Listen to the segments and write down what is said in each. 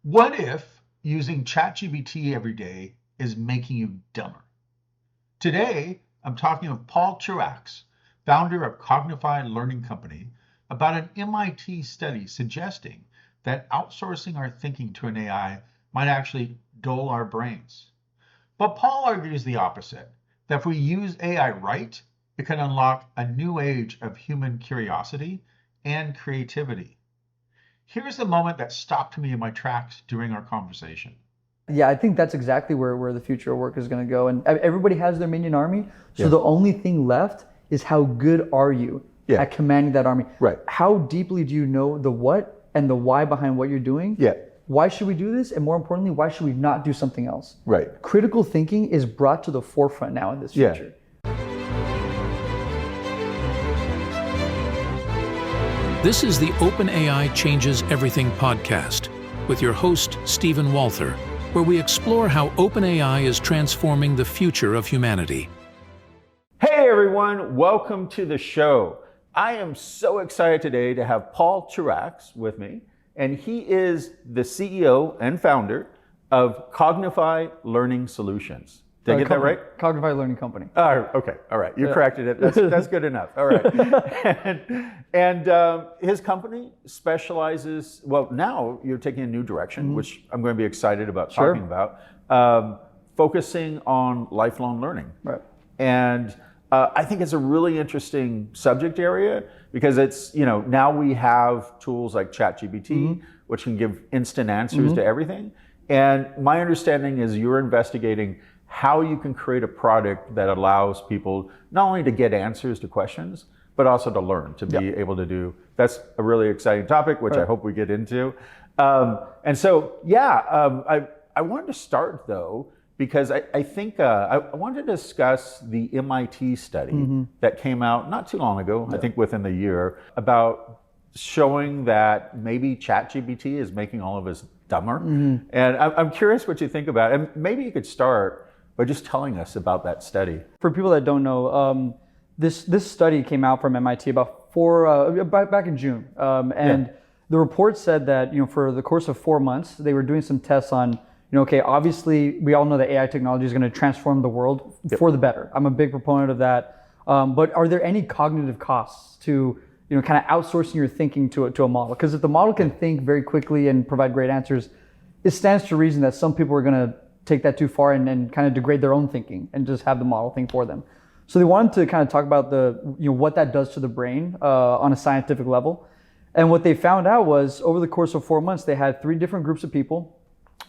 What if using ChatGPT every day is making you dumber? Today, I'm talking with Paul Truax, founder of Cognify Learning Company, about an MIT study suggesting that outsourcing our thinking to an AI might actually dull our brains. But Paul argues the opposite, that if we use AI right, it can unlock a new age of human curiosity and creativity. Here's the moment that stopped me in my tracks during our conversation. Yeah, I think that's exactly where the future of work is going to go. And everybody has their minion army. So the only thing left is how good are you at commanding that army? Right. How deeply do you know the what and the why behind what you're doing? Yeah. Why should we do this? And more importantly, why should we not do something else? Right. Critical thinking is brought to the forefront now in this future. This is the OpenAI Changes Everything podcast with your host, Stephen Walther, where we explore how OpenAI is transforming the future of humanity. Hey everyone, welcome to the show. I am so excited today to have Paul Truax with me, and he is the CEO and founder of Cognify Learning Solutions. Did I get that right? Cognify Learning Company. Okay, all right, you corrected it. That's good enough. All right. and his company specializes, well, now you're taking a new direction, which I'm going to be excited about talking about, focusing on lifelong learning. Right. And I think it's a really interesting subject area because it's, now we have tools like ChatGPT, which can give instant answers to everything. And my understanding is you're investigating how you can create a product that allows people not only to get answers to questions, but also to learn, to be able to do. That's a really exciting topic, which I hope we get into. I wanted to start though, because I think I wanted to discuss the MIT study that came out not too long ago, I think within the year, about showing that maybe ChatGPT is making all of us dumber. And I'm curious what you think about it. And maybe you could start by just telling us about that study. For people that don't know, this study came out from MIT back in June, and the report said that for the course of 4 months they were doing some tests on obviously we all know that AI technology is going to transform the world for the better. I'm a big proponent of that, but are there any cognitive costs to kind of outsourcing your thinking to a model? Because if the model can think very quickly and provide great answers, it stands to reason that some people are going to take that too far and kind of degrade their own thinking and just have the model think for them. So they wanted to kind of talk about what that does to the brain on a scientific level. And what they found out was over the course of 4 months, they had 3 different groups of people.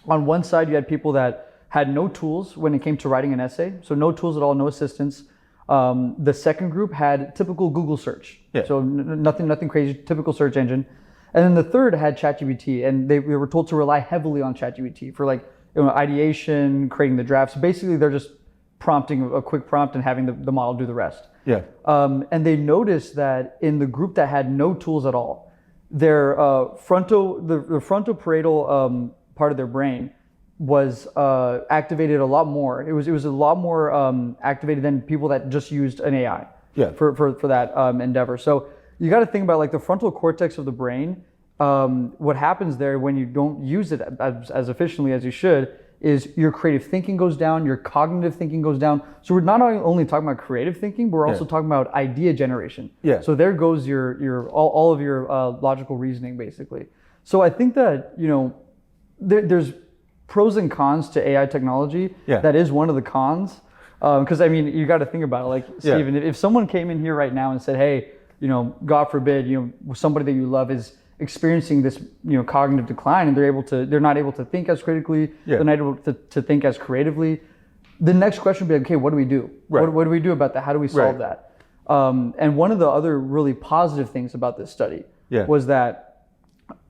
On one side, you had people that had no tools when it came to writing an essay. So no tools at all, no assistance. The second group had typical Google search. So nothing crazy, typical search engine. And then the third had ChatGPT, and they were told to rely heavily on ChatGPT for ideation, creating the drafts. Basically, they're just prompting a quick prompt and having the model do the rest. And they noticed that in the group that had no tools at all, their the frontal parietal part of their brain was activated a lot more. It was a lot more activated than people that just used an AI for that endeavor. So you got to think about the frontal cortex of the brain. What happens there when you don't use it as efficiently as you should is your creative thinking goes down, your cognitive thinking goes down. So we're not only talking about creative thinking, but we're also talking about idea generation. So there goes your all of your logical reasoning basically. So I think that there's pros and cons to AI technology. That is one of the cons, because you got to think about it. Stephen, if someone came in here right now and said, hey, God forbid, somebody that you love is experiencing this, cognitive decline, and they're not able to think as critically, they're not able to think as creatively. The next question would be, okay, what do we do? What do we do about that? How do we solve that? And one of the other really positive things about this study was that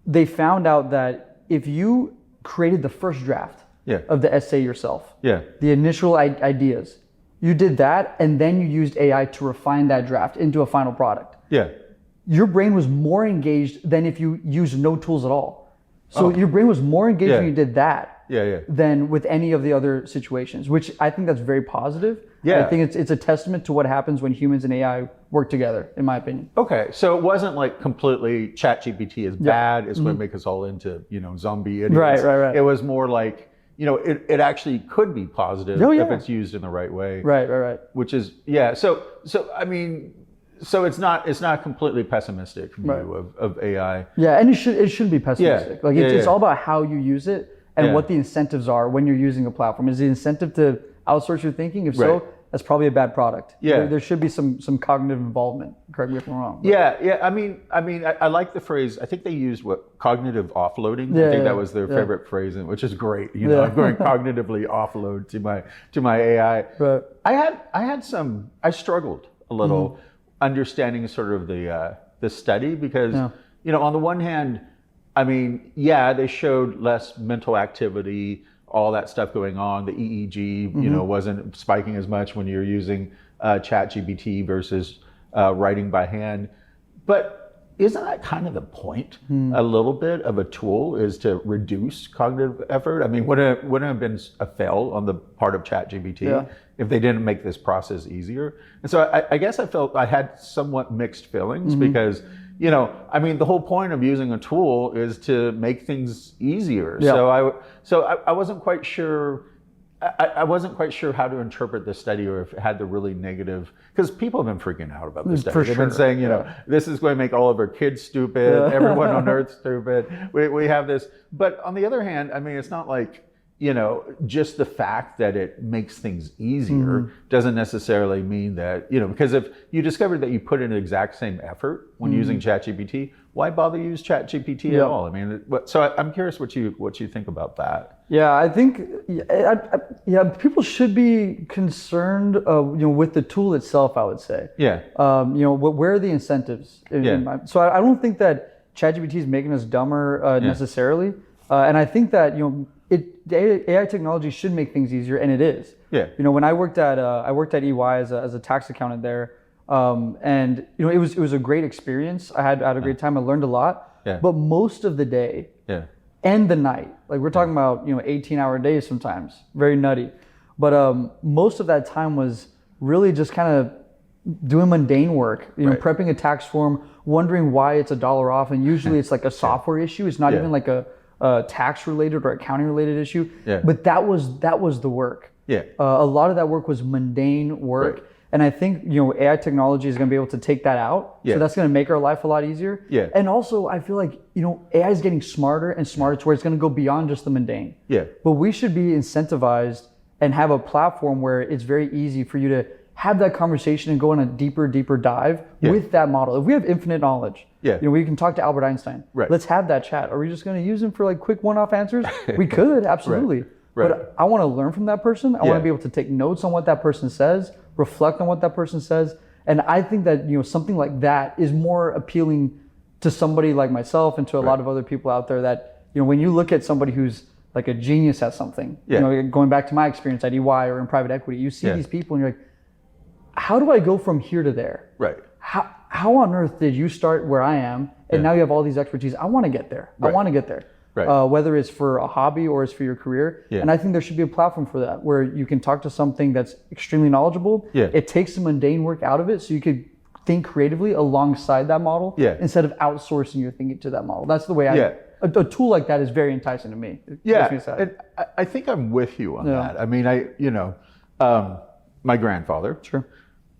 they found out that if you created the first draft of the essay yourself, the initial ideas, you did that, and then you used AI to refine that draft into a final product. Your brain was more engaged than if you used no tools at all. So your brain was more engaged Yeah. when you did that Yeah. than with any of the other situations, which I think that's very positive. Yeah. I think it's a testament to what happens when humans and AI work together, in my opinion. Okay, so it wasn't like completely ChatGPT is bad, it's going to make us all into, zombie idiots. Right. It was more like, it actually could be positive if it's used in the right way. Right. Which is, so I mean, so it's not completely pessimistic view of AI. Yeah, and it shouldn't be pessimistic. Yeah. Like it's all about how you use it and what the incentives are when you're using a platform. Is the incentive to outsource your thinking? If so, that's probably a bad product. Yeah. There should be some cognitive involvement. Correct me if I'm wrong. Yeah. I mean, I like the phrase. I think they used cognitive offloading. I think that was their favorite phrase, which is great. I'm going cognitively offload to my AI. But I struggled a little understanding sort of the study because on the one hand, I mean, they showed less mental activity, all that stuff going on. The EEG, wasn't spiking as much when you're using ChatGPT versus writing by hand. But isn't that kind of the point? A little bit of a tool is to reduce cognitive effort. I mean, wouldn't it have been a fail on the part of ChatGPT if they didn't make this process easier? And so I guess I felt I had somewhat mixed feelings because, I mean, the whole point of using a tool is to make things easier. Yeah. So I wasn't quite sure. I wasn't quite sure how to interpret the study, or if it had the really negative, because people have been freaking out about the study. They've been saying, this is going to make all of our kids stupid, everyone on earth stupid. We have this. But on the other hand, I mean, it's not like, just the fact that it makes things easier doesn't necessarily mean that, because if you discovered that you put in the exact same effort when using ChatGPT, why bother use ChatGPT at all? I mean, so I'm curious what you think about that. Yeah, I think people should be concerned, with the tool itself. I would say. Yeah. Where are the incentives? So I don't think that ChatGPT is making us dumber necessarily, and I think that the AI technology should make things easier, and it is. Yeah. When I worked at EY as a tax accountant there, and it was a great experience. I had a great time. I learned a lot. Yeah. But most of the day. Yeah. And the night, like we're talking about, 18-hour days sometimes, very nutty. But most of that time was really just kind of doing mundane work, prepping a tax form, wondering why it's $1 off, and usually it's like a software issue. It's not even like a tax related or accounting related issue. Yeah. But that was the work. Yeah. A lot of that work was mundane work. Right. And I think, AI technology is going to be able to take that out. Yeah. So that's going to make our life a lot easier. Yeah. And also, I feel like, AI is getting smarter and smarter to where it's going to go beyond just the mundane. Yeah. But we should be incentivized and have a platform where it's very easy for you to have that conversation and go on a deeper dive with that model. If we have infinite knowledge, we can talk to Albert Einstein. Right. Let's have that chat. Are we just going to use him for like quick one-off answers? We could, absolutely. Right. But I want to learn from that person. I want to be able to take notes on what that person says, reflect on what that person says. And I think that, something like that is more appealing to somebody like myself and to a lot of other people out there that, when you look at somebody who's like a genius at something, going back to my experience at EY or in private equity, you see these people and you're like, how do I go from here to there? Right. How on earth did you start where I am and now you have all these expertise? I want to get there. Right. I want to get there. Right. Whether it's for a hobby or it's for your career. And I think there should be a platform for that where you can talk to something that's extremely knowledgeable. It takes the mundane work out of it so you could think creatively alongside that model instead of outsourcing your thinking to that model. That's the way a tool like that is very enticing to me. It makes me sad. And I think I'm with you on that. I mean, my grandfather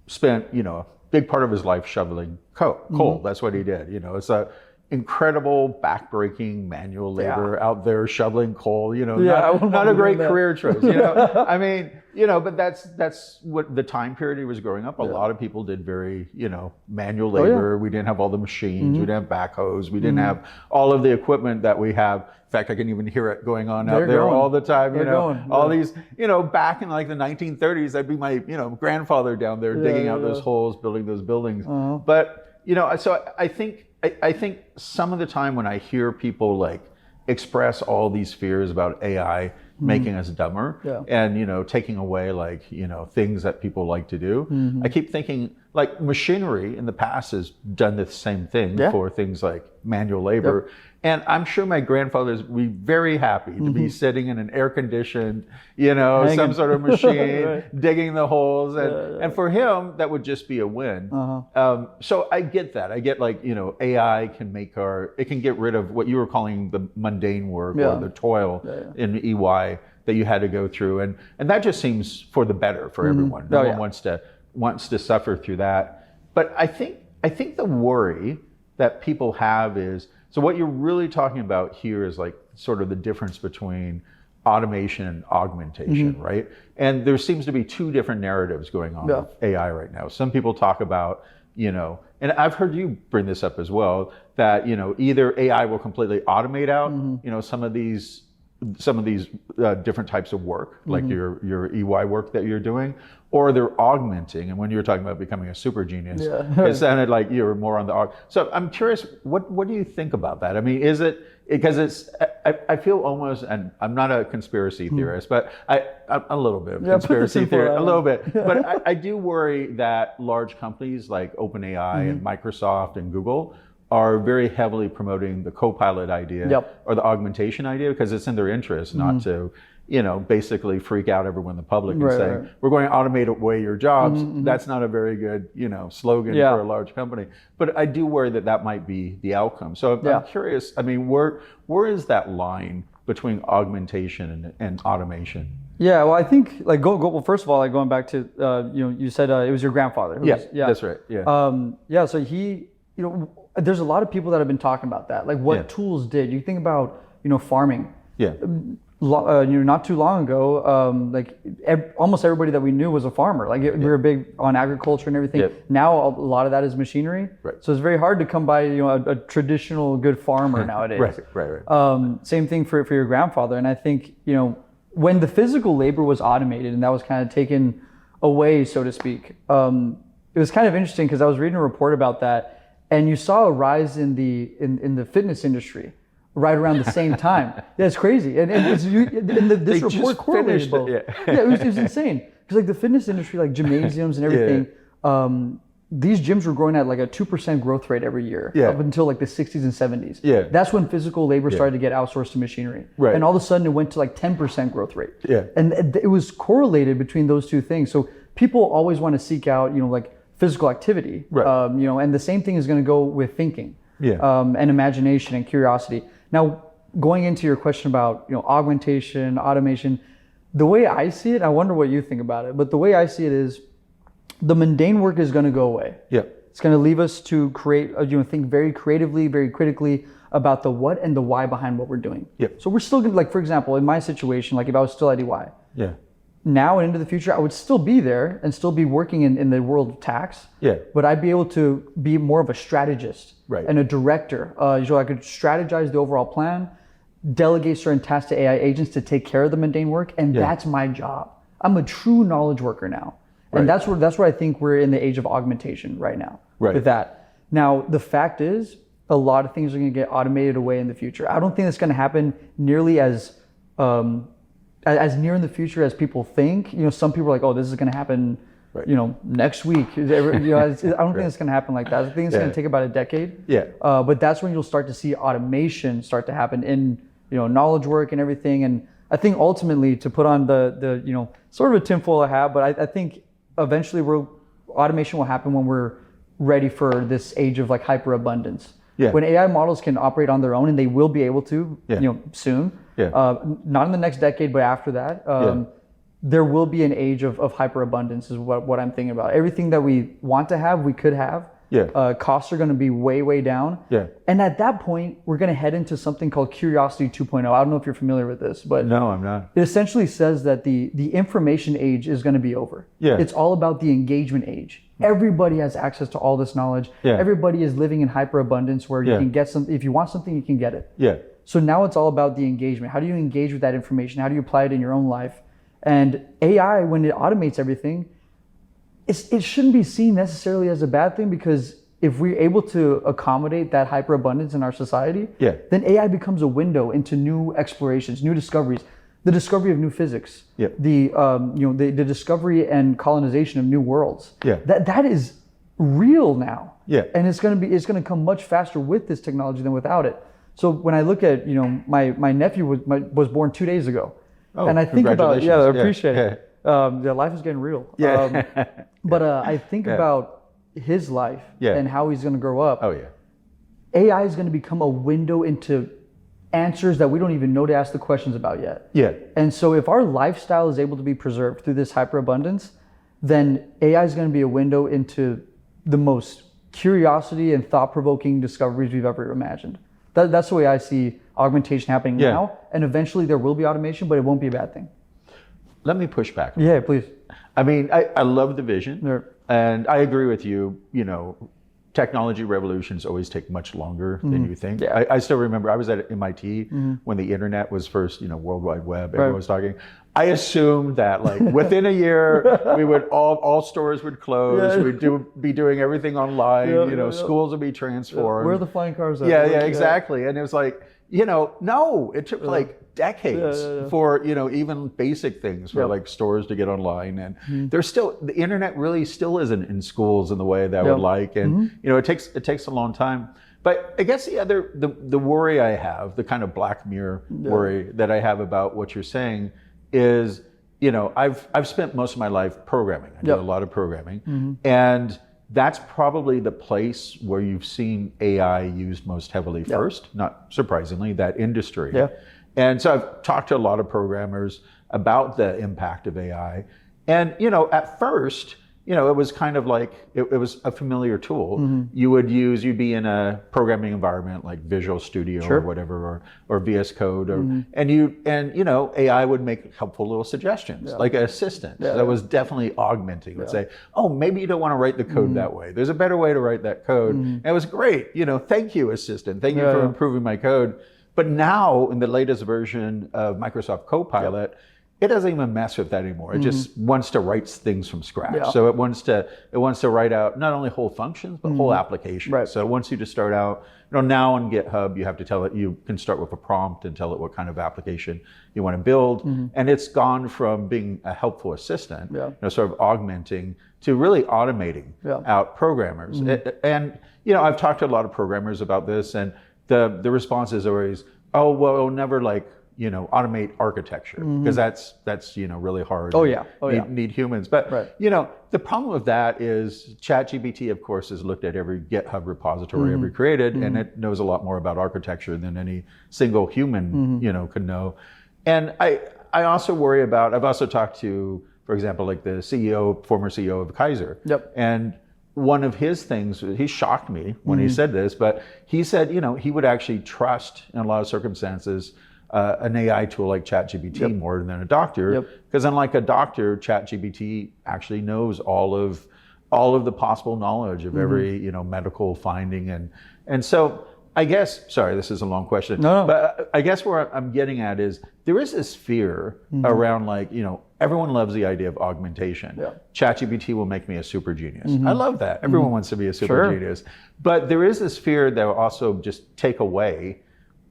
spent, a big part of his life shoveling coal. That's what he did. It's a incredible backbreaking manual labor out there shoveling coal, not a great career choice, I mean, but that's what the time period he was growing up. A lot of people did very, manual labor. We didn't have all the machines. We didn't have backhoes. We didn't have all of the equipment that we have. In fact, I can even hear it going on out there all the time, all these, back in like the 1930s, that'd be my, grandfather down there digging out those holes, building those buildings. But, so I think some of the time when I hear people like express all these fears about AI making us dumber and, taking away like, things that people like to do, I keep thinking, like machinery in the past has done the same thing for things like manual labor. And I'm sure my grandfathers would be very happy to be sitting in an air-conditioned, some sort of machine, digging the holes. And for him, that would just be a win. So I get that. I get AI can it can get rid of what you were calling the mundane work or the toil in EY that you had to go through. And that just seems for the better for everyone. No one wants to suffer through that. But I think the worry that people have is, so what you're really talking about here is like sort of the difference between automation and augmentation, right? And there seems to be two different narratives going on with AI right now. Some people talk about, and I've heard you bring this up as well, that, either AI will completely automate out, some of these different types of work, like your EY work that you're doing, or they're augmenting. And when you were talking about becoming a super genius, it sounded like you were more on the So I'm curious, what do you think about that? I mean, is it, because I feel almost, and I'm not a conspiracy theorist, but I'm a little bit of conspiracy theorist, a little bit. But I do worry that large companies like OpenAI and Microsoft and Google are very heavily promoting the co-pilot idea or the augmentation idea, because it's in their interest not to, basically freak out everyone in the public and saying, we're going to automate away your jobs. That's not a very good, slogan for a large company. But I do worry that might be the outcome. So I'm curious, I mean, where is that line between augmentation and automation? Yeah, well, I think well, first of all, going back to you said it was your grandfather. That's right. Yeah. So he, there's a lot of people that have been talking about that, like what tools did. You think about farming. Not too long ago, almost everybody that we knew was a farmer. Like we were big on agriculture and everything. Now a lot of that is machinery. So it's very hard to come by a traditional good farmer nowadays. Right. Same thing for your grandfather. And I think when the physical labor was automated and that was kind of taken away, so to speak, it was kind of interesting because I was reading a report about that. And you saw a rise in the fitness industry right around the same time. That's crazy. And this report correlated both. It was insane. Because the fitness industry, like gymnasiums and everything, these gyms were growing at like a 2% growth rate every year up until like the 60s and 70s. That's when physical labor started to get outsourced to machinery. And all of a sudden it went to like 10% growth rate. And it was correlated between those two things. So people always want to seek out, physical activity, and the same thing is going to go with thinking, and imagination and curiosity. Now, going into your question about augmentation, automation, the way I see it, I wonder what you think about it, but the way I see it is, the mundane work is going to go away. It's going to leave us to create, think very creatively, very critically about the what and the why behind what we're doing. So we're still going to, for example, in my situation, if I was still at EY. Now and into the future, I would still be there and still be working in the world of tax. But I'd be able to be more of a strategist and a director. So I could strategize the overall plan, delegate certain tasks to AI agents to take care of the mundane work, and that's my job. I'm a true knowledge worker now. And that's where I think we're in the age of augmentation right now with that. Now, the fact is, a lot of things are going to get automated away in the future. I don't think it's going to happen nearly as near in the future as people think. Some people are like, oh, this is going to happen, next week. I don't think it's going to happen like that. I think it's going to take about a decade. But that's when you'll start to see automation start to happen in, knowledge work and everything. And I think ultimately, to put on the sort of a tinfoil hat, but I think eventually automation will happen when we're ready for this age of hyperabundance. When AI models can operate on their own, and they will be able to, soon. Not in the next decade, but after that, there will be an age of hyperabundance is what I'm thinking about. Everything that we want to have, we could have. Costs are going to be way, way down. And at that point, we're going to head into something called Curiosity 2.0. I don't know if you're familiar with this, but no, I'm not. It essentially says that the information age is going to be over. It's all about the engagement age. Everybody has access to all this knowledge. Everybody is living in hyperabundance where you can get something. If you want something, you can get it. So now it's all about the engagement. How do you engage with that information? How do you apply it in your own life? And AI, when it automates everything, it shouldn't be seen necessarily as a bad thing, because if we're able to accommodate that hyperabundance in our society, then AI becomes a window into new explorations, new discoveries, the discovery of new physics, the discovery and colonization of new worlds. That is real now. Yeah. And it's going to come much faster with this technology than without it. So when I look at, my nephew was born 2 days ago. Oh, and I think about, congratulations. I appreciate it. Life is getting real. Yeah. But I think about his life and how he's going to grow up. Oh, yeah. AI is going to become a window into answers that we don't even know to ask the questions about yet. Yeah. And so if our lifestyle is able to be preserved through this hyperabundance, then AI is going to be a window into the most curiosity and thought-provoking discoveries we've ever imagined. That's the way I see augmentation happening now. And eventually there will be automation, but it won't be a bad thing. Let me push back. Yeah, please. I mean, I love the vision. Sure. And I agree with you. Technology revolutions always take much longer than you think. Yeah. I still remember I was at MIT when the internet was first, World Wide Web, everyone was talking. I assumed that like within a year we would all stores would close, we'd be doing everything online, schools would be transformed. Where are the flying cars at? Yeah, exactly. And it was like, no, it took like decades for, even basic things for like stores to get online. And there's still, the internet really still isn't in schools in the way that I would like. And, it takes a long time. But I guess the worry I have, the kind of Black Mirror worry that I have about what you're saying is, I've spent most of my life programming. I do a lot of programming. And that's probably the place where you've seen AI used most heavily first, not surprisingly, that industry. Yeah. And so I've talked to a lot of programmers about the impact of AI. And, at first, it was kind of like, it was a familiar tool. You'd be in a programming environment like Visual Studio or whatever, or VS Code, and AI would make helpful little suggestions, like an assistant that was definitely augmenting. It would say, oh, maybe you don't want to write the code that way. There's a better way to write that code. And it was great. Thank you, assistant. Thank you for improving my code. But now in the latest version of Microsoft Copilot, it doesn't even mess with that anymore. It just wants to write things from scratch. So it wants to write out not only whole functions, but whole applications. So it wants you to start out, now on GitHub, you have to tell it, you can start with a prompt and tell it what kind of application you want to build. And it's gone from being a helpful assistant, sort of augmenting, to really automating out programmers. And, I've talked to a lot of programmers about this, and the response is always, oh, well, it'll never automate architecture, because that's really hard. Need humans. But the problem with that is ChatGPT, of course, has looked at every GitHub repository ever created, and it knows a lot more about architecture than any single human could know. And I also worry about, I've also talked to, for example, like the former CEO of Kaiser. And one of his things, he shocked me when he said this, but he said, he would actually trust in a lot of circumstances an AI tool like ChatGPT more than a doctor, because unlike a doctor, ChatGPT actually knows all of the possible knowledge of every medical finding, and so I guess, sorry, this is a long question, but I guess where I'm getting at is there is this fear around everyone loves the idea of augmentation. ChatGPT will make me a super genius. I love that. Everyone wants to be a super genius, but there is this fear that will also just take away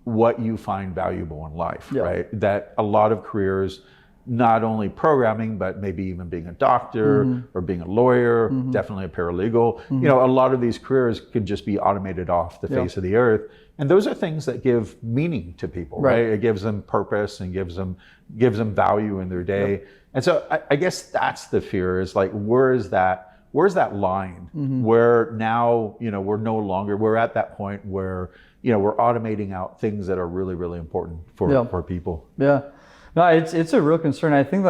what you find valuable in life, right? That a lot of careers, not only programming, but maybe even being a doctor or being a lawyer, definitely a paralegal. A lot of these careers could just be automated off the face of the earth. And those are things that give meaning to people, right? It gives them purpose and gives them value in their day. And so I guess that's the fear, is like, where's that line where now, we're at that point where, we're automating out things that are really, really important for people. No, it's a real concern. I think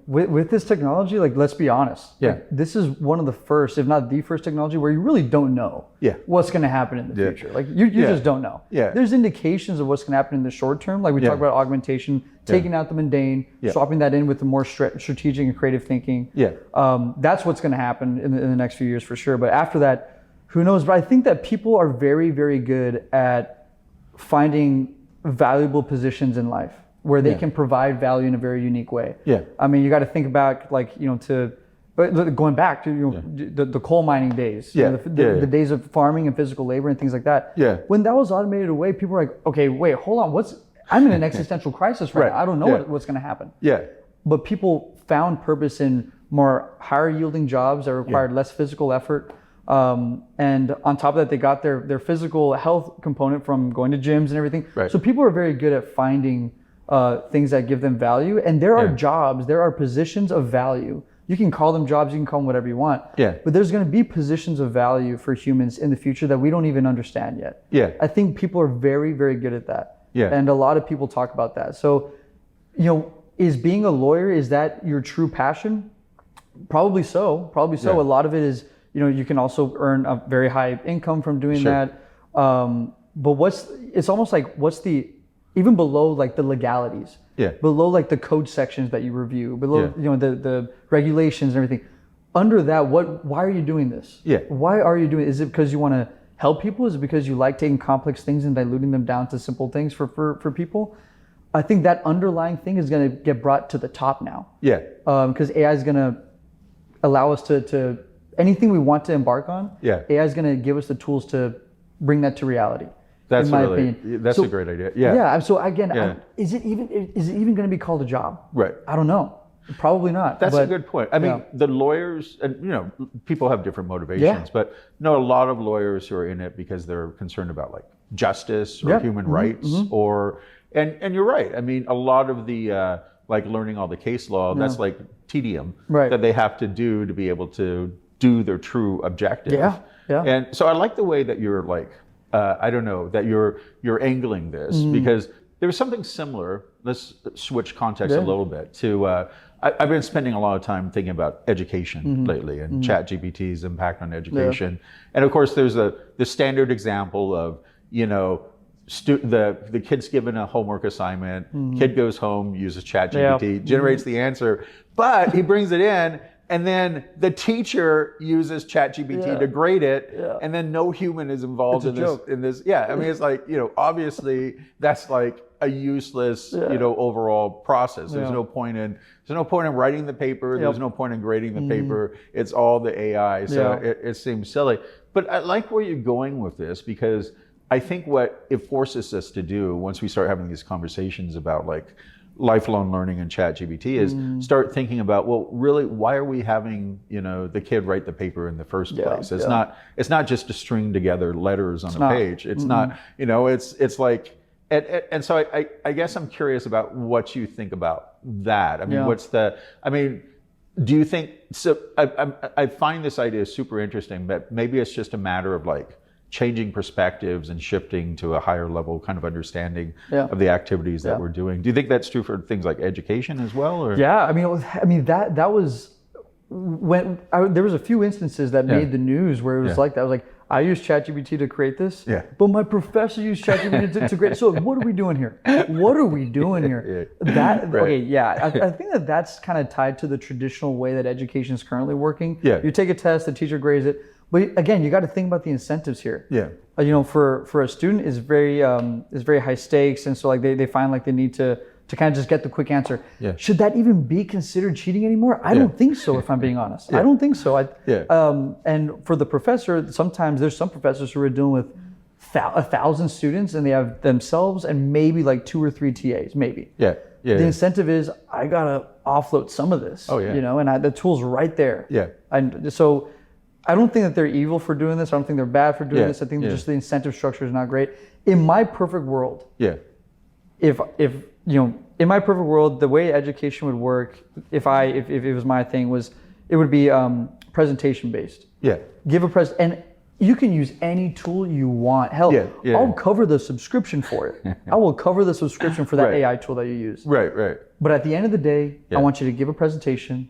with this technology, let's be honest. This is one of the first, if not the first technology where you really don't know what's going to happen in the future. You just don't know. There's indications of what's going to happen in the short term. Like we talk about augmentation, taking out the mundane, swapping that in with the more strategic and creative thinking. That's what's going to happen in the next few years for sure. But after that, who knows? But I think that people are very, very good at finding valuable positions in life where they can provide value in a very unique way. I mean, you got to think back, going back to the coal mining days, the days of farming and physical labor and things like that. When that was automated away, people were like, okay, wait, hold on, I'm in an existential crisis right now. I don't know what's going to happen. But people found purpose in more higher yielding jobs that required less physical effort, And on top of that, they got their physical health component from going to gyms and everything. Right. So people are very good at finding things that give them value. And there are jobs, there are positions of value. You can call them jobs, you can call them whatever you want. Yeah. But there's going to be positions of value for humans in the future that we don't even understand yet. Yeah. I think people are very, very good at that. Yeah. And a lot of people talk about that. So, is being a lawyer, is that your true passion? Probably so. Yeah. A lot of it is, you can also earn a very high income from doing that. But it's almost like, even below like the legalities, below like the code sections that you review, below, the regulations and everything. Under that, why are you doing this? Yeah. Why are you doing it? Is it because you want to help people? Is it because you like taking complex things and diluting them down to simple things for people? I think that underlying thing is going to get brought to the top now. Yeah. Because AI is going to allow us to anything we want to embark on. Yeah. AI is going to give us the tools to bring that to reality. That's in my really, opinion. that's So, a great idea. Yeah. Yeah. So again, Yeah. is it even going to be called a job? Right. I don't know. Probably not. That's but, a good point. I mean, the lawyers, and people have different motivations, but a lot of lawyers who are in it because they're concerned about like justice or human rights, or and you're right. I mean, a lot of the like learning all the case law, that's like tedium that they have to do to be able to do their true objective. Yeah. And so I like the way that you're like, I don't know, that you're angling this, because there was something similar. Let's switch context a little bit to. I've been spending a lot of time thinking about education lately and ChatGPT's impact on education. And of course, there's the standard example of, the kid's given a homework assignment, kid goes home, uses ChatGPT, generates the answer, but he brings it in, and then the teacher uses ChatGPT to grade it, and then no human is involved in this. Yeah, I mean, it's like, obviously that's like a useless, overall process. There's no point in writing the paper. There's no point in grading the paper. It's all the AI. So it seems silly. But I like where you're going with this, because I think what it forces us to do once we start having these conversations about like lifelong learning and ChatGPT is start thinking about, well, really, why are we having, the kid write the paper in the first place? It's not just to string together letters on a page. It's not, it's like, and so I guess I'm curious about what you think about that. I mean, do you think, so I find this idea super interesting, but maybe it's just a matter of like changing perspectives and shifting to a higher level kind of understanding of the activities that we're doing. Do you think that's true for things like education as well? Or? Yeah, I mean that was when there was a few instances that made the news where it was like that. I was like, I used ChatGPT to create this, but my professor used ChatGPT to create. So what are we doing here? What are we doing here? I think that's kind of tied to the traditional way that education is currently working. You take a test, the teacher grades it. But again, you got to think about the incentives here. For a student is very high stakes, and so like they find like they need to kind of just get the quick answer. Should that even be considered cheating anymore? I don't think so, if I'm being honest. I don't think so. And for the professor, sometimes there's some professors who are dealing with 1,000 students, and they have themselves and maybe like 2 or 3 TAs, maybe. The incentive is, I gotta offload some of this. And the tool's right there. And so I don't think that they're evil for doing this. I don't think they're bad for doing this. I think just the incentive structure is not great. In my perfect world, if in my perfect world, the way education would work, if it was my thing, it would be presentation based. Give a and you can use any tool you want. Hell, I'll cover the subscription for it. I will cover the subscription for that AI tool that you use. But at the end of the day, I want you to give a presentation.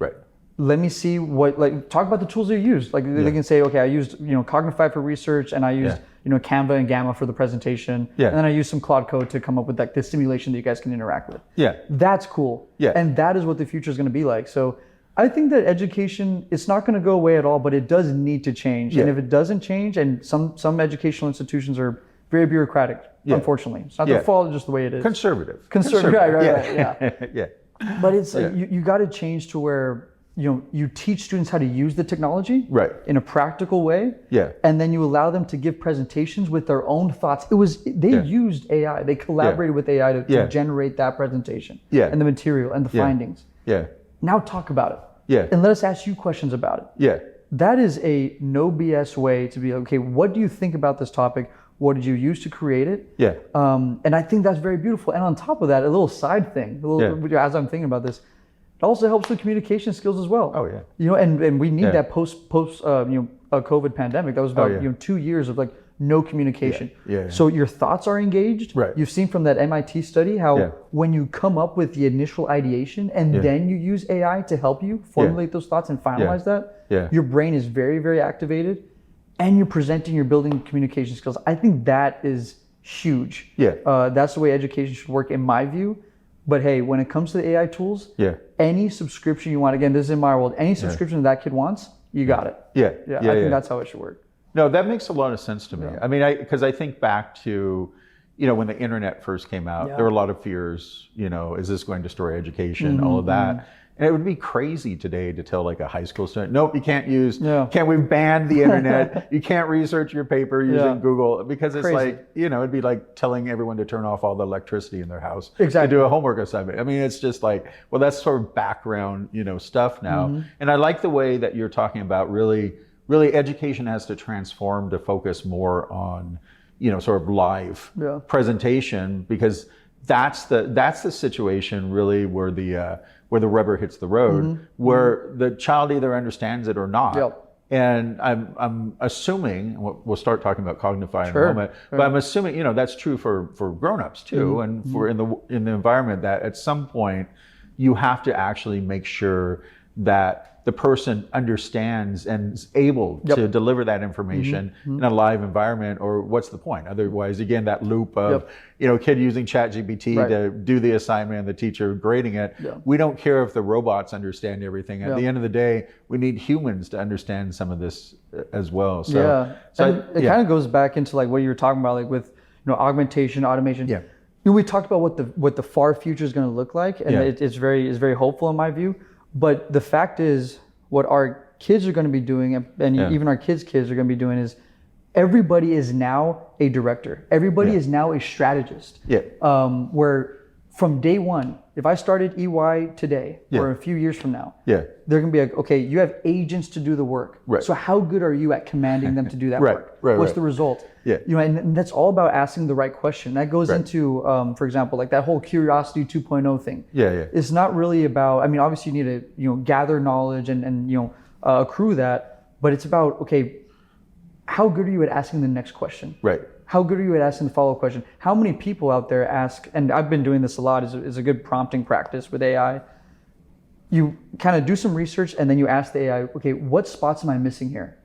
Let me see talk about the tools you use. Like they can say, okay, I used, Cognify for research, and I used, Canva and Gamma for the presentation. And then I used some Claude Code to come up with like the simulation that you guys can interact with. That's cool. And that is what the future is going to be like. So I think that education, it's not going to go away at all, but it does need to change. And if it doesn't change, and some educational institutions are very bureaucratic, unfortunately. It's not their fault, it's just the way it is. Conservative. Right. But it's you got to change to where you teach students how to use the technology in a practical way, and then you allow them to give presentations with their own thoughts. They used AI, they collaborated with AI to generate that presentation and the material and the findings. Now talk about it, and let us ask you questions about it. that is a no BS way to be, okay, what do you think about this topic? What did you use to create it? Yeah. And I think that's very beautiful. And on top of that, a little side thing, as I'm thinking about this, it also helps with communication skills as well. Oh, yeah. You know, and we need that post COVID pandemic. That was about 2 years of like no communication. Yeah. So your thoughts are engaged. Right. You've seen from that MIT study how when you come up with the initial ideation and then you use AI to help you formulate those thoughts and finalize that, your brain is very, very activated, and you're presenting, you're building communication skills. I think that is huge. Yeah. That's the way education should work in my view. But hey, when it comes to the AI tools, any subscription you want, again, this is in my world, any subscription that kid wants, you got it. I think that's how it should work. No, that makes a lot of sense to me. I mean, because I think back to, when the internet first came out, there were a lot of fears, is this going to destroy education, all of that. And it would be crazy today to tell like a high school student, nope, you can't we've banned the internet. You can't research your paper using Google, because it's like, it'd be like telling everyone to turn off all the electricity in their house to do a homework assignment. I mean, it's just like, well, that's sort of background, stuff now. And I like the way that you're talking about really education has to transform to focus more on, sort of live presentation, because that's the situation really where the rubber hits the road, where the child either understands it or not. And I'm assuming, we'll start talking about Cognify in a moment, but I'm assuming, that's true for grown-ups too, and for in the environment, that at some point you have to actually make sure that the person understands and is able to deliver that information in a live environment, or what's the point? Otherwise, again, that loop of, kid using ChatGPT to do the assignment and the teacher grading it. We don't care if the robots understand everything. At the end of the day, we need humans to understand some of this as well. So, it kind of goes back into like what you were talking about, like with augmentation, automation. We talked about what the far future is going to look like, and it's very hopeful in my view. But the fact is, what our kids are going to be doing, and even our kids' kids are going to be doing, is everybody is now a director. Everybody is now a strategist. Where from day one, if I started EY today or a few years from now, they're going to be like, okay, you have agents to do the work. So how good are you at commanding them to do that work? What's the result? And that's all about asking the right question. That goes into, for example, like that whole Curiosity 2.0 thing. It's not really about, I mean, obviously you need to, gather knowledge and accrue that, but it's about, okay, how good are you at asking the next question? How good are you at asking the follow-up question? How many people out there ask, and I've been doing this a lot, is a good prompting practice with AI. You kind of do some research and then you ask the AI, okay, what spots am I missing here?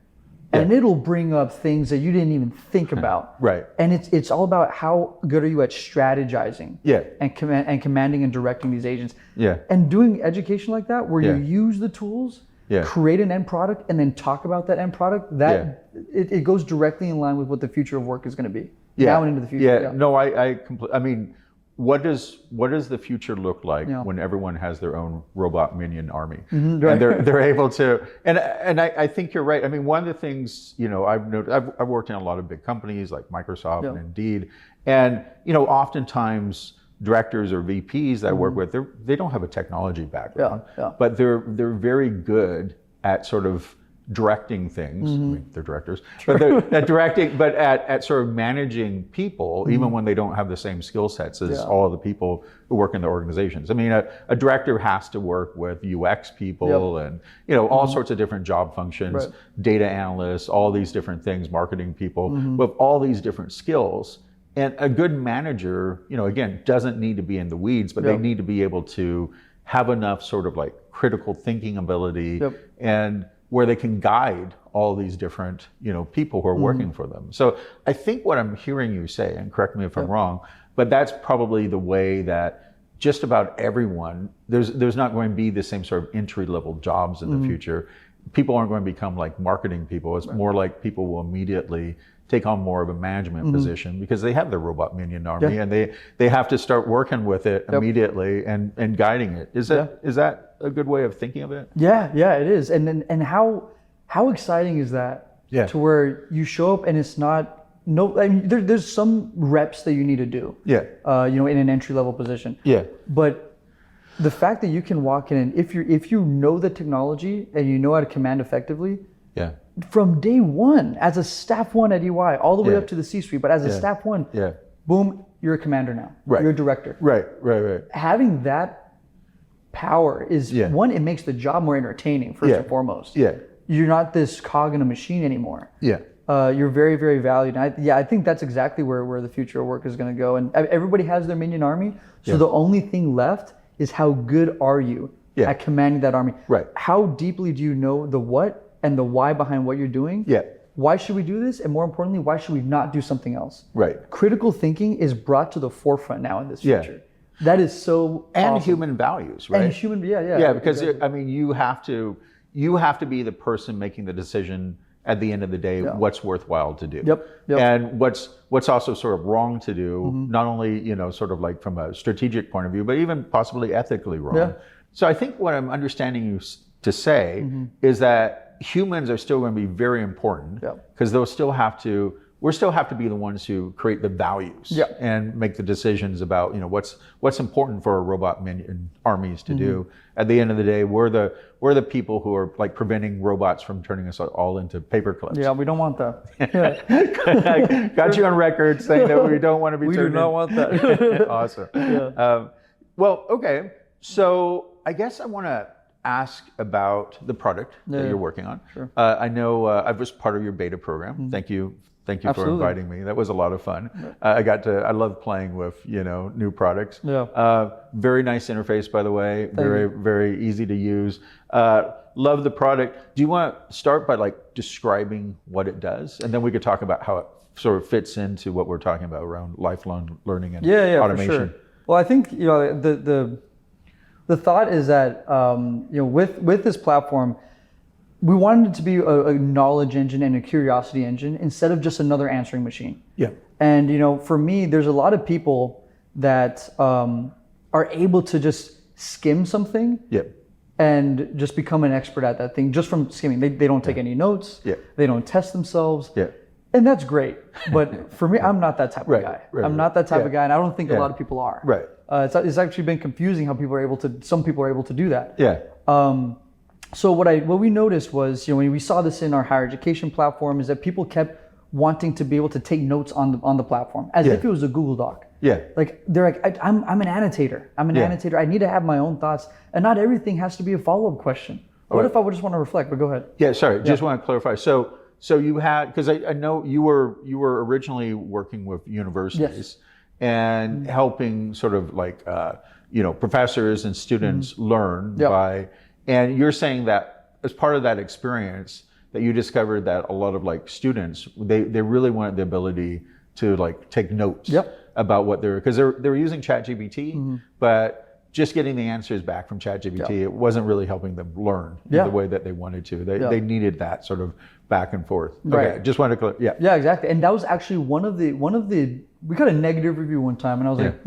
And it'll bring up things that you didn't even think about. And it's all about how good are you at strategizing and commanding and directing these agents. And doing education like that, where you use the tools, create an end product, and then talk about that end product, that it goes directly in line with what the future of work is going to be now and into the future. No, I mean, what does the future look like when everyone has their own robot minion army and they're able to, and I think you're right. I mean, one of the things, I've noticed, I've worked in a lot of big companies like Microsoft and Indeed, and oftentimes directors or VPs that I work with, they don't have a technology background, but they're very good at sort of directing things. I mean, they're directors, but they're at directing, but at sort of managing people, even when they don't have the same skill sets as all of the people who work in the organizations. I mean, a director has to work with UX people and, all sorts of different job functions, data analysts, all these different things, marketing people, with all these different skills. And a good manager, again, doesn't need to be in the weeds, but they need to be able to have enough sort of like critical thinking ability and where they can guide all these different, people who are working for them. So I think what I'm hearing you say, and correct me if I'm wrong, but that's probably the way that just about everyone, there's not going to be the same sort of entry-level jobs in the future. People aren't going to become like marketing people. It's more like people will immediately take on more of a management position because they have their robot minion army and they have to start working with it immediately and guiding it. Is that a good way of thinking of it? Yeah, it is. And how exciting is that? To where you show up and it's not I mean, there's some reps that you need to do. In an entry level position. But the fact that you can walk in and if you know the technology and you know how to command effectively, Yeah. From day one, as a staff one at EY, all the way up to the C-suite, but as a staff one, boom, you're a commander now. Right. You're a director. Right. Having that power is, one, it makes the job more entertaining, first and foremost. Yeah. You're not this cog in a machine anymore. Yeah. You're very, very valued. And I think that's exactly where the future of work is going to go. And everybody has their minion army. So the only thing left is how good are you at commanding that army? Right. How deeply do you know the what and the why behind what you're doing? Yeah. Why should we do this? And more importantly, why should we not do something else? Right. Critical thinking is brought to the forefront now in this future. That is so and awesome. Human values, right? And human, because exactly. you have to be the person making the decision at the end of the day, what's worthwhile to do. Yep. And what's also sort of wrong to do, not only, sort of like from a strategic point of view, but even possibly ethically wrong. Yeah. So I think what I'm understanding you to say is that humans are still going to be very important because we'll still have to be the ones who create the values and make the decisions about what's important for our robot minion armies to do. At the end of the day, we're the people who are like preventing robots from turning us all into paper clips. Yeah, we don't want that. Got you on record saying that we don't want to be. We do not want that. Awesome. Yeah. Well, okay. So I guess I want to ask about the product that you're working on. Sure. I know I was part of your beta program. Thank you for inviting me. That was a lot of fun. I love playing with new products. Yeah. Very nice interface, by the way. Very easy to use. Love the product. Do you want to start by like describing what it does, and then we could talk about how it sort of fits into what we're talking about around lifelong learning and automation? For sure. Well, I think the thought is that with this platform, we wanted it to be a knowledge engine and a curiosity engine instead of just another answering machine. Yeah. And for me, there's a lot of people that are able to just skim something and just become an expert at that thing just from skimming. They don't take any notes. They don't test themselves. And that's great. But for me, I'm not that type of guy. I'm not that type of guy, and I don't think a lot of people are. Right. It's actually been confusing how some people are able to do that. Yeah. So what we noticed was, when we saw this in our higher education platform, is that people kept wanting to be able to take notes on the platform as if it was a Google Doc. Yeah. Like they're like, I'm an annotator. I need to have my own thoughts, and not everything has to be a follow-up question. What if I would just want to reflect? But go ahead. Yeah. Sorry. Just want to clarify. So you had, because I know you were originally working with universities and helping sort of like professors and students learn by. And you're saying that as part of that experience that you discovered that a lot of like students, they really wanted the ability to like take notes about what because they were using ChatGPT, but just getting the answers back from ChatGPT, it wasn't really helping them learn in the way that they wanted to. They needed that sort of back and forth. Okay, Right. just wanted to Yeah, exactly. And that was actually one of the we got a negative review one time, and I was like,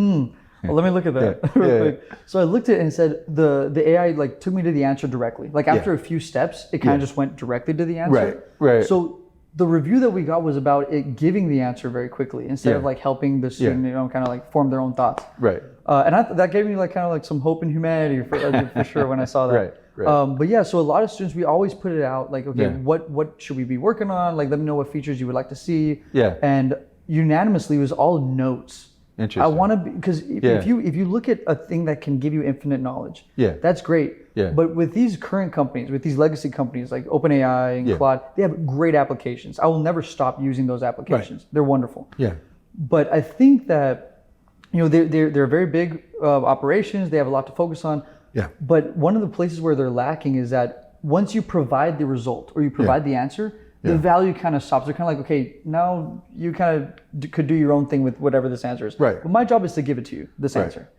well, let me look at that real quick. So I looked at it and said the AI like took me to the answer directly. Like after a few steps, it kind of just went directly to the answer. Right. So the review that we got was about it giving the answer very quickly instead of like helping the student, kind of like form their own thoughts. Right. And that gave me like kind of like some hope in humanity for sure when I saw that. Right. But yeah, so a lot of students, we always put it out like, okay, what should we be working on? Like, let me know what features you would like to see. Yeah. And unanimously, it was all notes. Interesting. I want to because if you look at a thing that can give you infinite knowledge, that's great. Yeah. But with these current companies, with these legacy companies like OpenAI and Claude, they have great applications. I will never stop using those applications. They're wonderful. Yeah. But I think that they're very big operations. They have a lot to focus on. Yeah. But one of the places where they're lacking is that once you provide the result or you provide the answer, the value kind of stops. They're kind of like, okay, now you kind of could do your own thing with whatever this answer is. Right. But my job is to give it to you, this answer.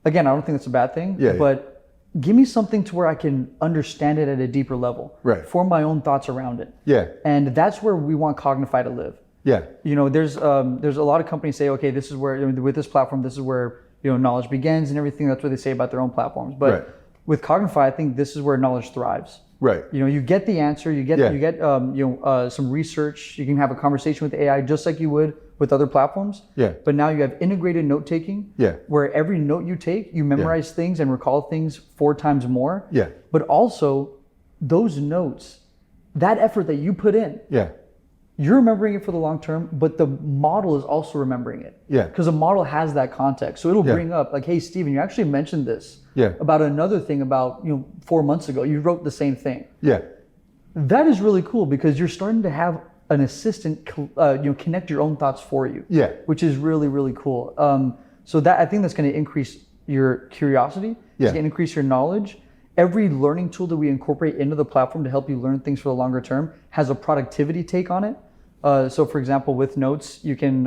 Again, I don't think that's a bad thing. Yeah, but give me something to where I can understand it at a deeper level. Right. Form my own thoughts around it. Yeah. And that's where we want Cognify to live. Yeah. There's a lot of companies say, okay, this is where with this platform, this is where knowledge begins and everything. That's what they say about their own platforms. But with Cognify, I think this is where knowledge thrives. Right. You get the answer. You get some research. You can have a conversation with AI just like you would with other platforms. Yeah. But now you have integrated note taking. Yeah. Where every note you take, you memorize things and recall things 4 times more. Yeah. But also, those notes that effort that you put in, Yeah. you're remembering it for the long term, but the model is also remembering it. Yeah. Because the model has that context. So it'll bring up like, hey, Steven, you actually mentioned this about another thing about 4 months ago. You wrote the same thing. Yeah. That is really cool because you're starting to have an assistant connect your own thoughts for you. Yeah. Which is really, really cool. So that I think that's going to increase your curiosity. It's going to increase your knowledge. Every learning tool that we incorporate into the platform to help you learn things for the longer term has a productivity take on it. So for example, with notes, you can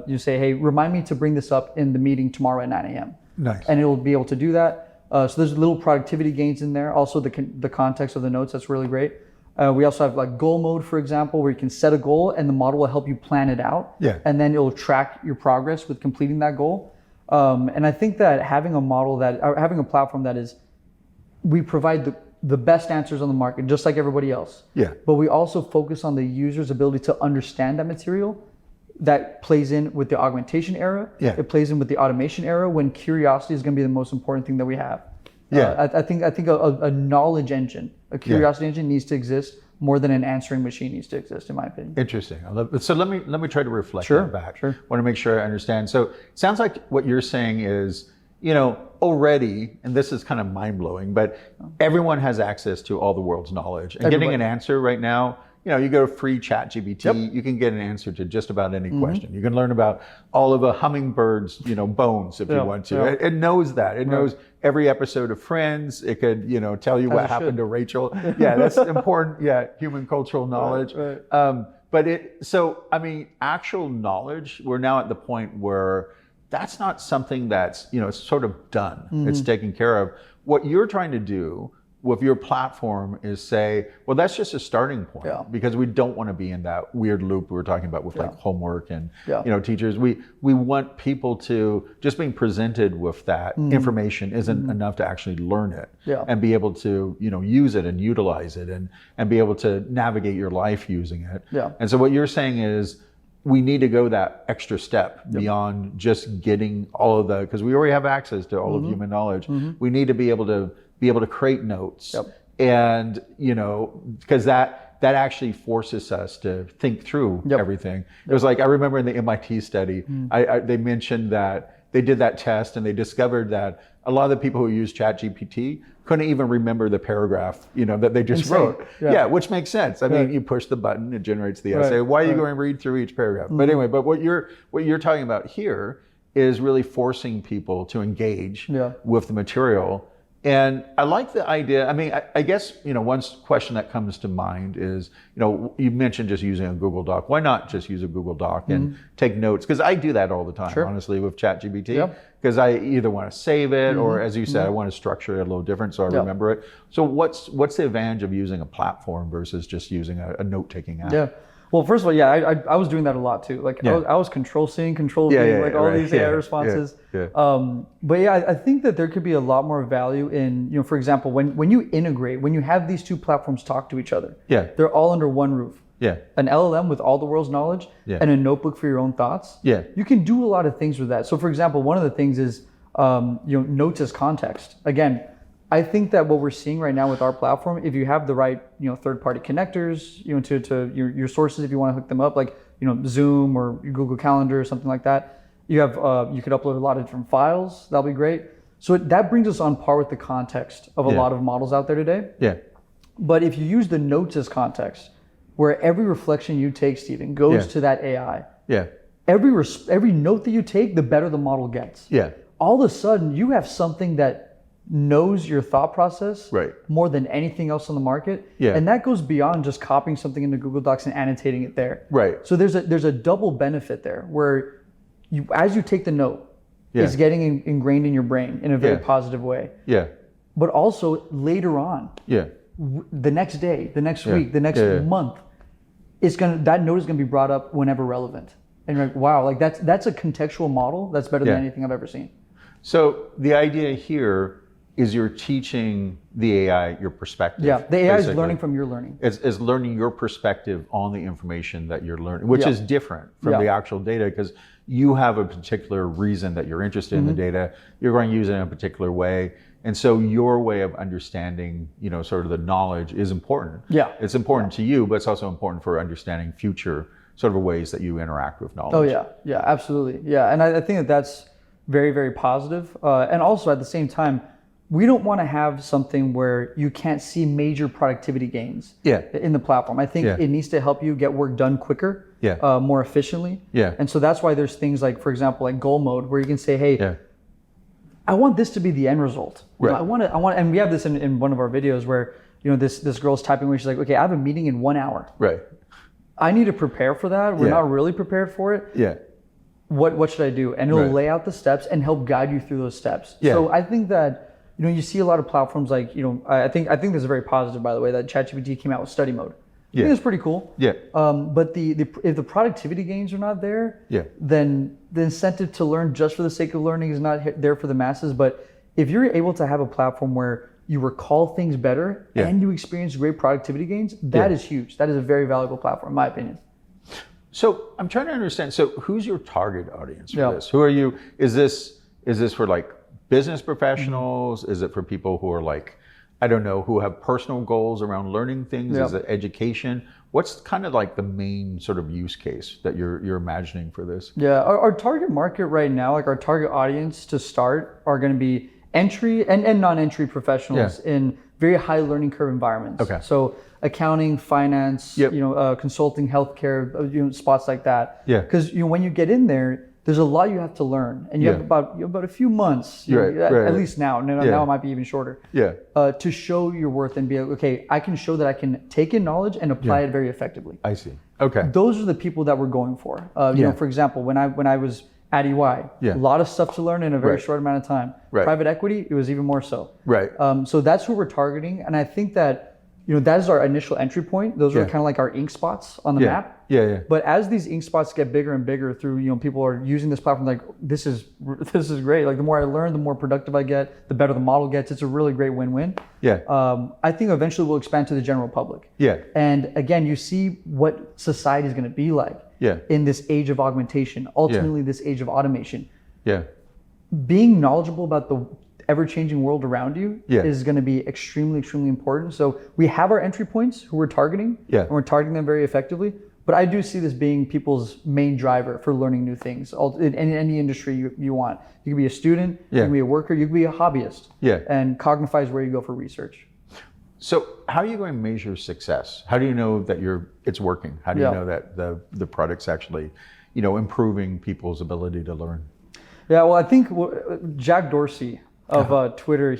you say, hey, remind me to bring this up in the meeting tomorrow at 9 a.m. Nice. And it will be able to do that. So there's little productivity gains in there. Also the context of the notes, that's really great. We also have like goal mode, for example, where you can set a goal and the model will help you plan it out. Yeah. And then it'll track your progress with completing that goal. And I think that having a platform that is, we provide the best answers on the market, just like everybody else. Yeah. But we also focus on the user's ability to understand that material. That plays in with the augmentation era. Yeah. It plays in with the automation era when curiosity is going to be the most important thing that we have. Yeah. I think a knowledge engine, a curiosity engine needs to exist more than an answering machine needs to exist, in my opinion. Interesting. So let me try to reflect that back. Sure. I want to make sure I understand. So it sounds like what you're saying is, already, and this is kind of mind-blowing, but everyone has access to all the world's knowledge. And getting an answer right now, you go to free ChatGPT, you can get an answer to just about any question. You can learn about all of a hummingbird's, bones if you want to. It knows that. It knows every episode of Friends. It could, tell you what happened to Rachel. Yeah, that's important. Yeah, human cultural knowledge. But actual knowledge, we're now at the point where that's not something that's, it's sort of done. It's taken care of. What you're trying to do with your platform is say, well, that's just a starting point because we don't want to be in that weird loop we were talking about with like homework and, teachers. We want people to, just being presented with that information isn't enough to actually learn it and be able to, use it and utilize it and be able to navigate your life using it. Yeah. And so what you're saying is, we need to go that extra step beyond just getting all of because we already have access to all of human knowledge. We need to be able to create notes and, because that actually forces us to think through everything. It was like, I remember in the MIT study, they mentioned that they did that test and they discovered that a lot of the people who use ChatGPT couldn't even remember the paragraph, that they just wrote. Yeah, which makes sense. I mean, you push the button, it generates the essay. Why are you going to read through each paragraph? But anyway, but what you're talking about here is really forcing people to engage with the material. And I like the idea. I mean, I guess, one question that comes to mind is, you mentioned just using a Google Doc. Why not just use a Google Doc and take notes? Because I do that all the time, honestly, with ChatGPT. Because I either want to save it or, as you said, I want to structure it a little different so I remember it. So what's the advantage of using a platform versus just using a note-taking app? Yeah. Well, first of all, I was doing that a lot too. Like I was Control-C, Control-V, all these AI responses. But I think that there could be a lot more value in, for example, when you integrate, when you have these two platforms talk to each other, they're all under one roof. Yeah. An LLM with all the world's knowledge and a notebook for your own thoughts. Yeah. You can do a lot of things with that. So for example, one of the things is, notes as context. Again, I think that what we're seeing right now with our platform, if you have the right, third-party connectors, to your sources, if you want to hook them up, like, Zoom or Google Calendar or something like that, you could upload a lot of different files. That'll be great. So that brings us on par with the context of a lot of models out there today. Yeah. But if you use the notes as context, where every reflection you take, Steven, goes to that AI. Yeah. Every note that you take, the better the model gets. Yeah. All of a sudden, you have something that knows your thought process more than anything else on the market. Yeah. And that goes beyond just copying something into Google Docs and annotating it there. Right. So there's a double benefit there where as you take the note, it's getting ingrained in your brain in a very positive way. Yeah. But also later on, the next day, the next week, the next month, that note is gonna be brought up whenever relevant. And you're like, wow, like that's a contextual model that's better than anything I've ever seen. So the idea here is you're teaching the AI your perspective. Yeah, the AI is learning from your learning. It's learning your perspective on the information that you're learning, which is different from the actual data because you have a particular reason that you're interested in the data. You're going to use it in a particular way. And so your way of understanding, sort of the knowledge is important. Yeah. It's important to you, but it's also important for understanding future sort of ways that you interact with knowledge. Oh yeah, yeah, absolutely. Yeah, and I think that that's very, very positive. And also at the same time, we don't want to have something where you can't see major productivity gains in the platform. I think it needs to help you get work done quicker, more efficiently. Yeah. And so that's why there's things like, for example, like goal mode, where you can say, hey, I want this to be the end result. Right. I want, and we have this in one of our videos where, this girl's typing where she's like, okay, I have a meeting in 1 hour. Right. I need to prepare for that. We're not really prepared for it. Yeah. What should I do? And it'll lay out the steps and help guide you through those steps. Yeah. So I think that, you see a lot of platforms like, I think this is very positive, by the way, that ChatGPT came out with study mode. I think it's pretty cool. Yeah. But if the productivity gains are not there, then the incentive to learn just for the sake of learning is not there for the masses. But if you're able to have a platform where you recall things better and you experience great productivity gains, that is huge. That is a very valuable platform, in my opinion. So I'm trying to understand. So who's your target audience for this? Who are you? Is this for like business professionals? Is it for people who are like, I don't know, who have personal goals around learning things? Is it education? What's kind of like the main sort of use case that you're imagining for this? Yeah, our target market right now, like our target audience to start, are going to be entry and non-entry professionals in very high learning curve environments. Okay. So accounting, finance, consulting, healthcare, spots like that. Yeah. Because when you get in there, there's a lot you have to learn, and you have about a few months, at least now. Now it might be even shorter. Yeah. To show your worth and be like, okay, I can show that I can take in knowledge and apply it very effectively. I see. Okay. Those are the people that we're going for. For example, when I was at EY, a lot of stuff to learn in a very short amount of time. Right. Private equity, it was even more so. Right. So that's who we're targeting, and I think that that is our initial entry point. Those are kind of like our ink spots on the map. Yeah. But as these ink spots get bigger and bigger through, people are using this platform, like, this is great. Like, the more I learn, the more productive I get, the better the model gets. It's a really great win-win. Yeah. I think eventually we'll expand to the general public. Yeah. And again, you see what society is going to be like in this age of augmentation, ultimately this age of automation. Yeah. Being knowledgeable about the ever-changing world around you is going to be extremely, extremely important. So we have our entry points who we're targeting, and we're targeting them very effectively. But I do see this being people's main driver for learning new things in any industry you want. You can be a student, you can be a worker, you can be a hobbyist. Yeah. And Cognify is where you go for research. So how are you going to measure success? How do you know that it's working? How do you know that the product's actually, improving people's ability to learn? Yeah, well, I think Jack Dorsey of Twitter,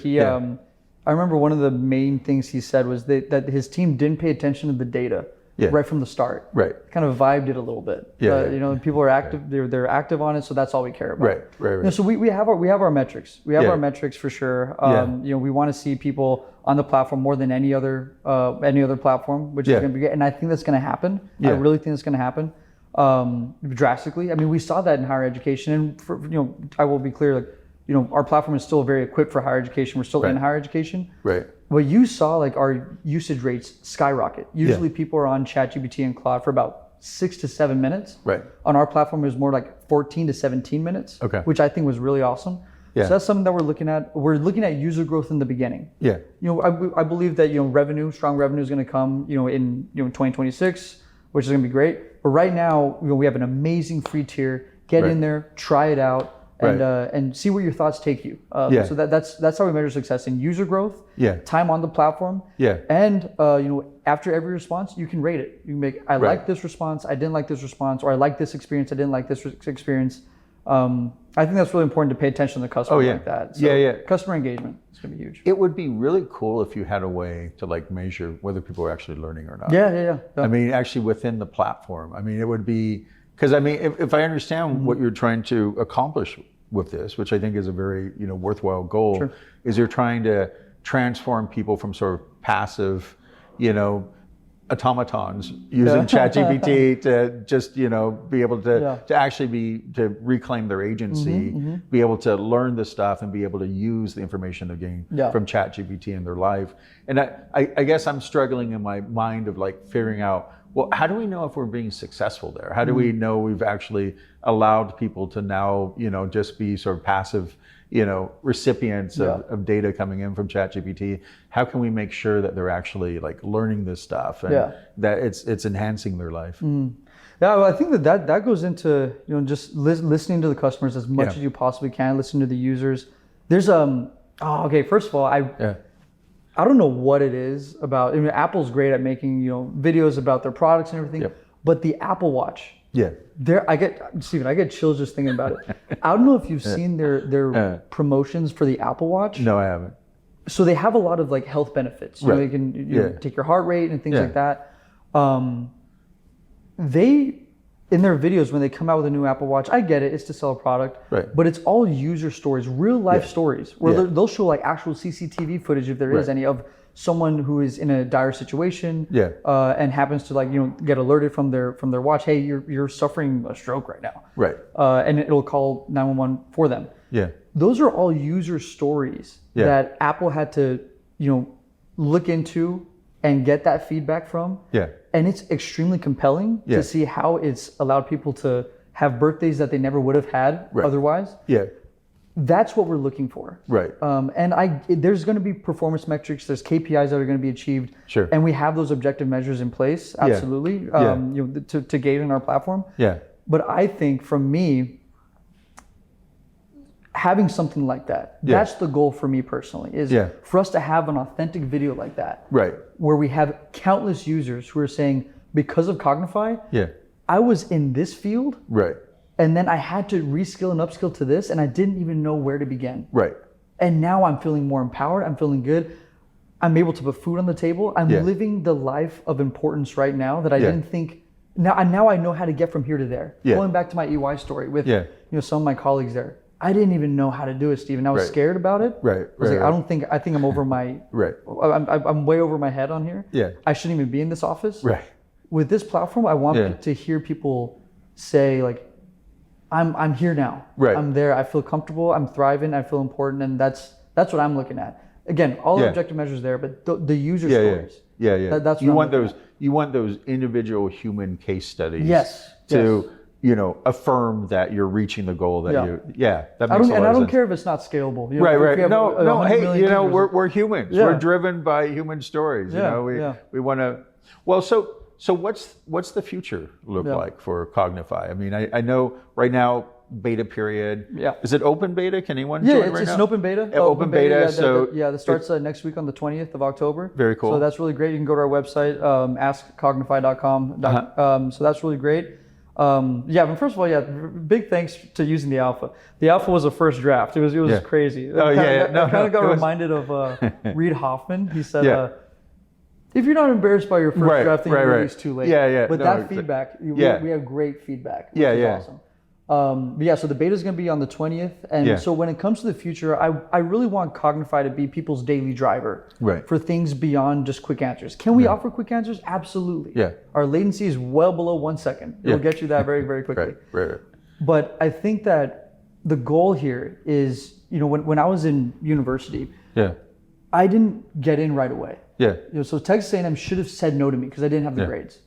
I remember one of the main things he said was that his team didn't pay attention to the data right from the start. Right. Kind of vibed it a little bit. People are active, they're active on it, so that's all we care about. Right. So we have our metrics. We have our metrics for sure. We want to see people on the platform more than any other platform, which is going to be great. And I think that's going to happen. I really think that's going to happen drastically. I mean, we saw that in higher education, and I will be clear, our platform is still very equipped for higher education. We're still in higher education. Right. But you saw like our usage rates skyrocket. Usually people are on ChatGPT and Claude for about 6 to 7 minutes. Right. On our platform, it was more like 14 to 17 minutes. Okay. Which I think was really awesome. Yeah. So that's something that we're looking at. We're looking at user growth in the beginning. Yeah. I believe that strong revenue is going to come in 2026, which is going to be great. But right now, we have an amazing free tier. Get in there, try it out. And see where your thoughts take you. So that's how we measure success in user growth, time on the platform, and after every response you can rate it. You can make I like this response, I didn't like this response, or I like this experience, I didn't like this experience. I think that's really important to pay attention to the customer like that. So customer engagement is going to be huge. It would be really cool if you had a way to like measure whether people are actually learning or not. Yeah. I mean, actually within the platform. I mean, it would be. Because I mean, if I understand what you're trying to accomplish with this, which I think is a very worthwhile goal, is you're trying to transform people from sort of passive, automatons using ChatGPT to just be able to actually to reclaim their agency, be able to learn the stuff and be able to use the information they gain from ChatGPT in their life. And I guess I'm struggling in my mind of like figuring out well, how do we know if we're being successful there? How do we know we've actually allowed people to now, just be sort of passive, recipients of data coming in from ChatGPT? How can we make sure that they're actually like learning this stuff and that it's enhancing their life? Yeah, well, I think that goes into just listening to the customers as much as you possibly can, listening to the users. There's okay, first of all, I don't know what it is about. I mean, Apple's great at making videos about their products and everything, but the Apple Watch. I get chills just thinking about it. I don't know if you've seen their promotions for the Apple Watch. No, I haven't. So they have a lot of like health benefits. You can take your heart rate and things like that. They, in their videos, when they come out with a new Apple Watch, I get it, it's to sell a product, but it's all user stories, real life stories, where they'll show like actual CCTV footage, if there is any, of someone who is in a dire situation and happens to get alerted from their watch, hey, you're suffering a stroke right now. And it'll call 911 for them. Those are all user stories that Apple had to, look into and get that feedback from. And it's extremely compelling to see how it's allowed people to have birthdays that they never would have had otherwise. That's what we're looking for. And there's going to be performance metrics. There's KPIs that are going to be achieved. And we have those objective measures in place. Absolutely. To gauge in our platform. But I think, from me, having something like that, that's the goal for me personally, is for us to have an authentic video like that, where we have countless users who are saying, because of Cognify, I was in this field, and then I had to reskill and upskill to this, and I didn't even know where to begin. And now I'm feeling more empowered. I'm feeling good. I'm able to put food on the table. I'm living the life of importance right now that I didn't think. Now I know how to get from here to there. Going back to my EY story with some of my colleagues there. I didn't even know how to do it, Stephen. I was scared about it. I was like, I think I'm over my, I'm way over my head on here. I shouldn't even be in this office. With this platform, I want to hear people say, like, I'm here now. I'm there. I feel comfortable. I'm thriving. I feel important. And that's what I'm looking at. Again, all the objective measures there, but the user stories. That's what you want those individual human case studies. To affirm that you're reaching the goal that that makes a lot of sense. And I don't care if it's not scalable. No, we're humans. We're driven by human stories. We want to. Well, so what's the future look like for Cognify? I mean, I know right now, beta period. Is it open beta? Can anyone join right now? It's an open beta. Open beta. That starts next week on the 20th of October. Very cool. So that's really great. You can go to our website, askcognify.com. So that's really great. But first of all, big thanks to using the alpha. The alpha was a first draft. It was crazy. I kind of got reminded of Reid Hoffman. He said, if you're not embarrassed by your first draft, then you release too late. But that feedback, we have great feedback, which is awesome. So the beta is going to be on the 20th. And so when it comes to the future, I really want Cognify to be people's daily driver for things beyond just quick answers. Can we offer quick answers? Absolutely. Our latency is well below 1 second. It will get you that very, very quickly. But I think that the goal here is, when I was in university, I didn't get in right away. So Texas A&M should have said no to me because I didn't have the grades.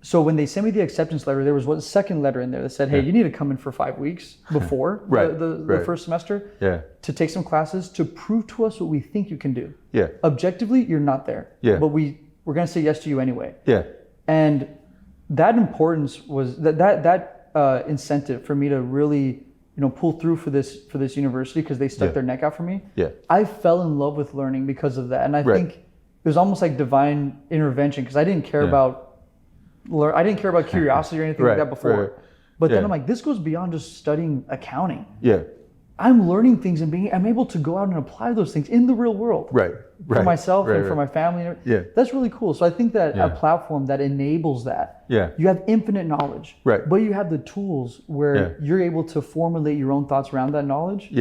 So when they sent me the acceptance letter, there was a second letter in there that said, hey, you need to come in for 5 weeks before the first semester to take some classes to prove to us what we think you can do. Objectively, you're not there. But we're going to say yes to you anyway. And that importance was that incentive for me to really pull through for this university, because they stuck their neck out for me. I fell in love with learning because of that. And I think it was almost like divine intervention, because I didn't care about curiosity or anything like that before. But then I'm like, this goes beyond just studying accounting. I'm learning things and I'm able to go out and apply those things in the real world. For myself and for my family. That's really cool. So I think that a platform that enables that, you have infinite knowledge, but you have the tools where you're able to formulate your own thoughts around that knowledge.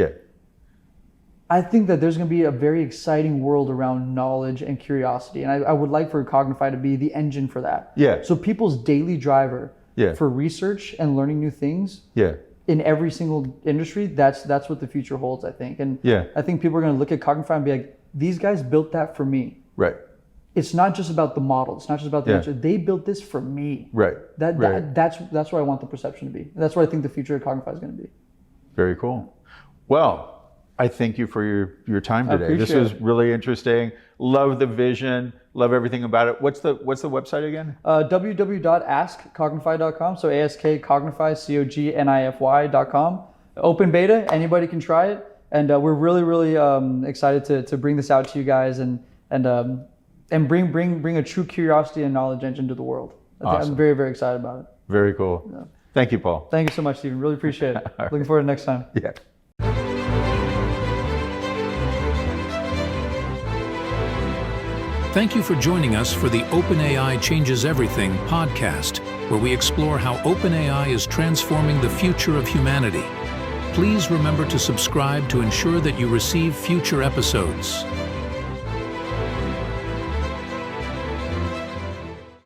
I think that there's going to be a very exciting world around knowledge and curiosity. And I would like for Cognify to be the engine for that. So people's daily driver for research and learning new things in every single industry, that's what the future holds, I think. And I think people are going to look at Cognify and be like, these guys built that for me. it's not just about the model. It's not just about the answer. They built this for me. Right. That's what I want the perception to be. That's what I think the future of Cognify is going to be. Very cool. Well, I thank you for your time today. This was really interesting. Love the vision. Love everything about it. What's the website again? www.askcognify.com. So ASK Cognify, COGNIFY.com. Open beta. Anybody can try it. And we're really, really excited to bring this out to you guys and bring a true curiosity and knowledge engine to the world. Awesome. I'm very, very excited about it. Very cool. Yeah. Thank you, Paul. Thank you so much, Stephen. Really appreciate it. Looking forward to next time. Yeah. Thank you for joining us for the OpenAI Changes Everything podcast, where we explore how OpenAI is transforming the future of humanity. Please remember to subscribe to ensure that you receive future episodes.